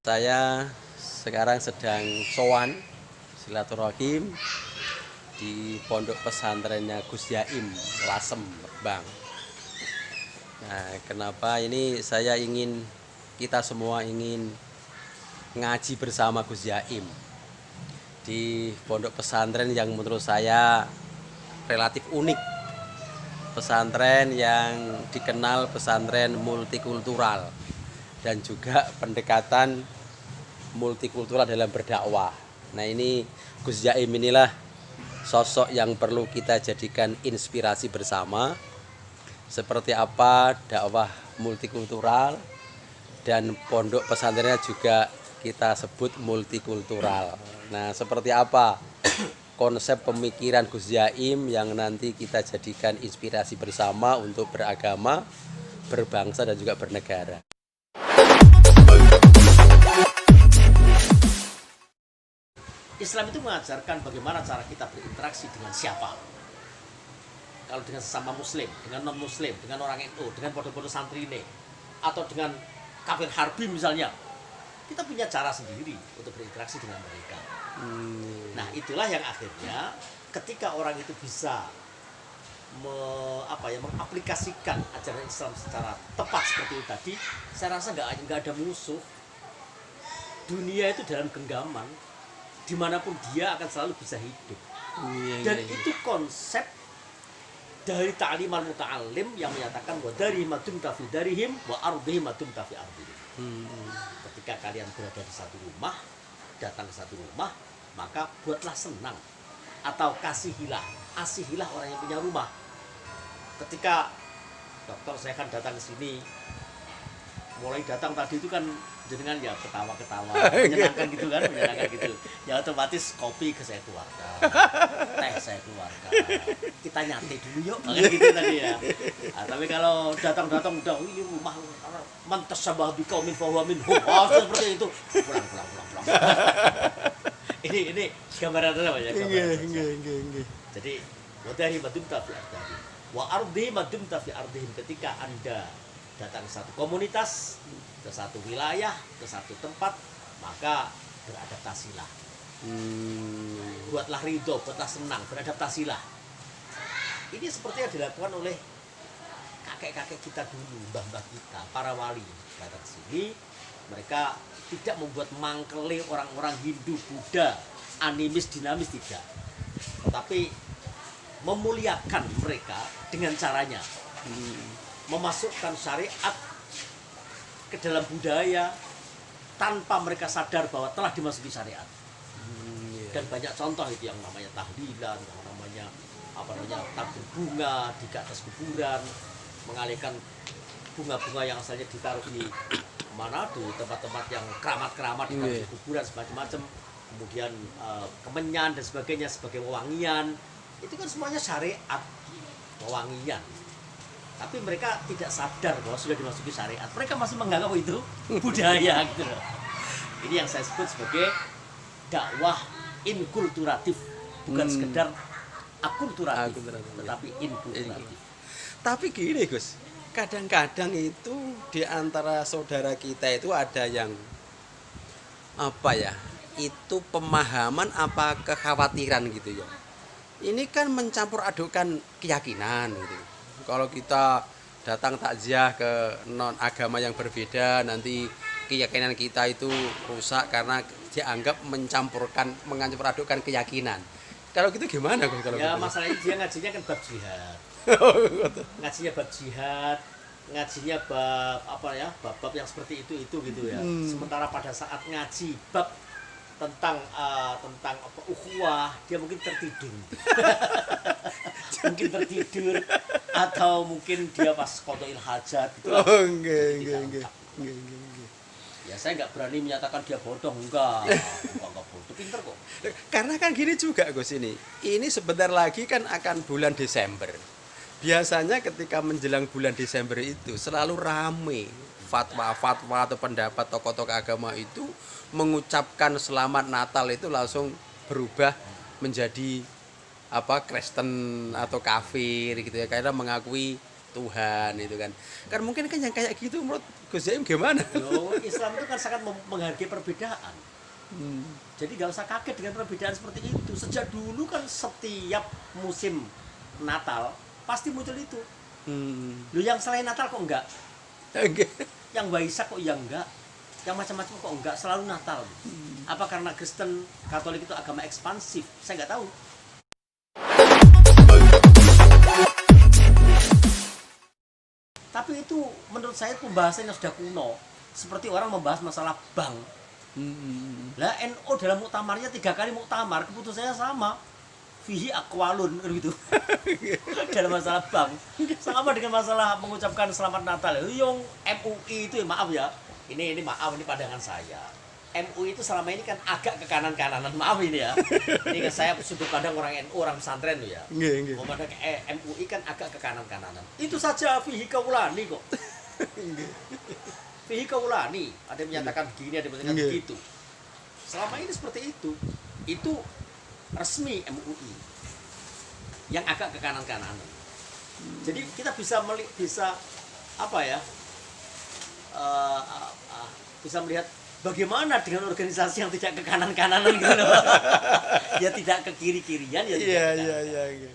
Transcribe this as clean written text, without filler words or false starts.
Saya sekarang sedang sowan silaturahim di pondok pesantrennya Gus Yaim, Lasem, Bang. Nah, kenapa ini saya ingin kita semua ingin ngaji bersama Gus Yaim di pondok pesantren yang menurut saya relatif unik. Pesantren yang dikenal pesantren multikultural dan juga pendekatan multikultural dalam berdakwah. Nah, ini Gus Yaim inilah sosok yang perlu kita jadikan inspirasi bersama. Seperti apa dakwah multikultural dan pondok pesantrennya juga kita sebut multikultural. Nah, seperti apa konsep pemikiran Gus Yaim yang nanti kita jadikan inspirasi bersama untuk beragama, berbangsa dan juga bernegara. Islam itu mengajarkan bagaimana cara kita berinteraksi dengan siapa. Kalau dengan sesama muslim, dengan non muslim, dengan orang NU, dengan pondok-pondok santri ini, atau dengan kafir harbi misalnya, kita punya cara sendiri untuk berinteraksi dengan mereka. Nah, itulah yang akhirnya ketika orang itu bisa mengaplikasikan ajaran Islam secara tepat seperti itu tadi, saya rasa nggak ada musuh. Dunia itu dalam genggaman, dimanapun dia akan selalu bisa hidup. Dan itu konsep dari ta'limal muta'allim yang menyatakan wa dari madum tafi darihim wa ardihi madum tafi ardihim. Ketika kalian berada di satu rumah, datang ke satu rumah, maka buatlah senang atau asihilah orang yang punya rumah. Ketika dokter saya kan datang ke sini, mulai datang tadi itu kan jenengan ya ketawa-ketawa, menyenangkan gitu kan, ya otomatis kopi ke saya keluarkan, teh saya keluarkan, kita nyantai dulu yuk, gitu tadi ya. Nah, tapi kalau datang-datang udah ini rumah mantasabah biqaumin fahuwa minhum, seperti itu, pulang. ini gambaran apa ya? Jadi wadari madum tafi ardihim, wa ardi madum tafi ardihim. Ketika Anda datang ke satu komunitas, ke satu wilayah, ke satu tempat, maka beradaptasilah. Buatlah ridho, buatlah senang, beradaptasilah. Ini seperti yang dilakukan oleh kakek-kakek kita dulu, mbah-mbah kita, para wali. Datang ke sini, mereka tidak membuat mangkele orang-orang Hindu, Buddha, animis, dinamis, tidak. Tetapi memuliakan mereka dengan caranya. Memasukkan syariat ke dalam budaya tanpa mereka sadar bahwa telah dimasuki syariat. Dan banyak contoh itu yang namanya tahlilan, yang namanya tabur bunga di atas kuburan, mengalihkan bunga-bunga yang asalnya ditaruh di mana, di tempat-tempat yang keramat-keramat di kuburan semacam-macam, kemudian kemenyan dan sebagainya sebagai wewangian. Itu kan semuanya syariat, wewangian. Tapi mereka tidak sadar bahwa sudah dimasuki syariat. Mereka masih menganggap itu budaya gitu loh. Ini yang saya sebut sebagai dakwah inkulturatif, bukan sekedar akulturatif, tetapi inkulturatif. Tapi gini Gus, kadang-kadang itu di antara saudara kita itu ada yang itu pemahaman apa kekhawatiran gitu ya. Ini kan mencampur adukan keyakinan gitu. Kalau kita datang takziah ke non agama yang berbeda, nanti keyakinan kita itu rusak karena dianggap mencampur adukkan keyakinan. Kalau gitu gimana Gus? Ya masalahnya dia ngajinya kan bab jihad. Ngajinya bab jihad, ngajinya bab yang seperti itu gitu ya. Sementara pada saat ngaji bab tentang ukhuwah, dia mungkin tertidur. Atau mungkin dia pas qada'il hajat gitu. Enggak. Ya saya nggak berani menyatakan dia bodoh, enggak bodoh, pinter kok. Karena kan gini juga Gus, ini sebentar lagi kan akan bulan Desember. Biasanya ketika menjelang bulan Desember itu selalu rame fatwa atau pendapat tokoh-tokoh agama itu mengucapkan selamat Natal itu langsung berubah menjadi Kristen atau kafir gitu ya, karena mengakui Tuhan itu kan. Kan mungkin kan yang kayak gitu menurut Gus Zaim gimana? Loh, Islam itu kan sangat menghargai perbedaan. Hmm. Jadi nggak usah kaget dengan perbedaan seperti itu. Sejak dulu kan setiap musim Natal pasti muncul itu. Lu yang selain Natal kok enggak? Oke. Yang Waisak kok ya enggak? Yang macam-macam kok enggak? Selalu Natal. Apa karena Kristen Katolik itu agama ekspansif? Saya nggak tahu. Tapi itu menurut saya pembahasan yang sudah kuno. Seperti orang membahas masalah bank. Lah NU dalam muktamarnya 3 kali muktamar, keputusannya sama. Fihi akwalun gitu. Dalam masalah bank. Sama dengan masalah mengucapkan selamat Natal. Yang MUI itu ya, maaf ya. Ini maaf, ini pandangan saya. MUI itu selama ini kan agak ke kanan-kananan, maaf ini ya. Ini kan saya sudut pandang orang NU, orang pesantren tuh ya. Nggih. Memandang MUI kan agak ke kanan-kananan. Itu saja fihi kaulani kok. Fihi kaulani, ada yang menyatakan begini, ada yang menyatakan begitu. Selama ini seperti itu. Itu resmi MUI yang agak ke kanan-kananan. Jadi kita bisa apa ya? Bisa melihat bagaimana dengan organisasi yang tidak ke kanan-kananan gitu loh. Ya tidak ke kiri-kirian ya tidak ke kanan-kanan. Iya.